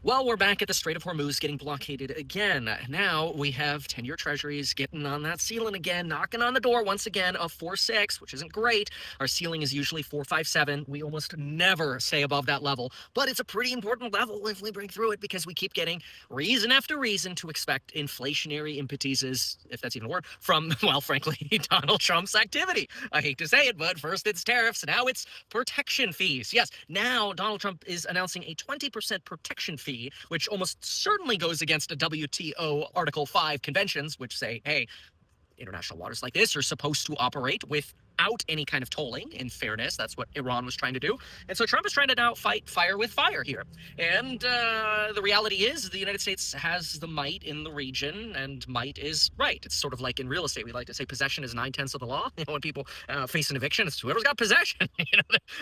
Well, we're back at the Strait of Hormuz getting blockaded again. Now we have 10-year treasuries getting on that ceiling again, knocking on the door once again of 4.6, which isn't great. Our ceiling is usually 4.57. We almost never stay above that level, but it's a pretty important level if we break through it because we keep getting reason after reason to expect inflationary impetuses, if that's even a word, from, well, frankly, Donald Trump's activity. I hate to say it, but first it's tariffs, now it's protection fees. Yes, now Donald Trump is announcing a 20% protection fee, which almost certainly goes against a WTO Article 5 conventions, which say, hey, international waters like this are supposed to operate without any kind of tolling. In fairness, that's what Iran was trying to do. And so Trump is trying to now fight fire with fire here. And the reality is the United States has the might in the region, and might is right. It's sort of like in real estate. We like to say possession is 9/10 of the law. When people face an eviction, it's whoever's got possession.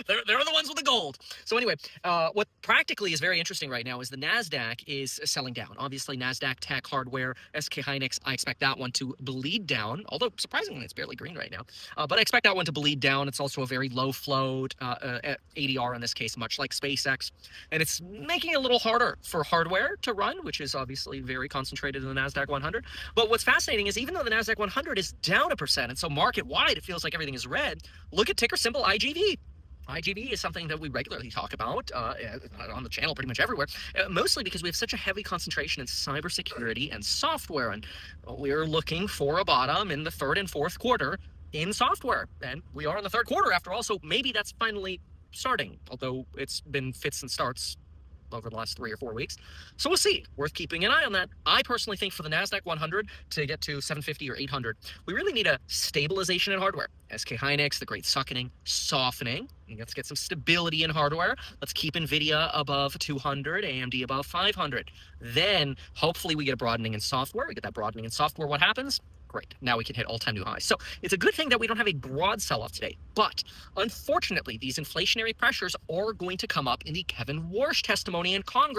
They're the ones with the gold. So anyway, what practically is very interesting right now is the NASDAQ is selling down. Obviously, NASDAQ tech hardware, SK Hynix, I expect that one to bleed down, although surprisingly, it's barely green right now. But I expect that one to bleed down. It's also a very low float ADR in this case, much like SpaceX. And it's making it a little harder for hardware to run, which is obviously very concentrated in the NASDAQ 100. But what's fascinating is even though the NASDAQ 100 is down 1%, and so market-wide it feels like everything is red, look at ticker symbol IGV. IGV is something that we regularly talk about on the channel pretty much everywhere, mostly because we have such a heavy concentration in cybersecurity and software. And we're looking for a bottom in the third and fourth quarter in software. And we are in the third quarter after all, so maybe that's finally starting, although it's been fits and starts over the last 3 or 4 weeks. So we'll see. Worth keeping an eye on that. I personally think for the NASDAQ 100 to get to 750 or 800, we really need a stabilization in hardware. SK Hynix, the great softening. Let's get some stability in hardware. Let's keep NVIDIA above 200, AMD above 500. Then hopefully we get a broadening in software. We get that broadening in software. What happens? Great. Now we can hit all-time new highs. So it's a good thing that we don't have a broad sell-off today. But unfortunately, these inflationary pressures are going to come up in the Kevin Warsh testimony in Congress.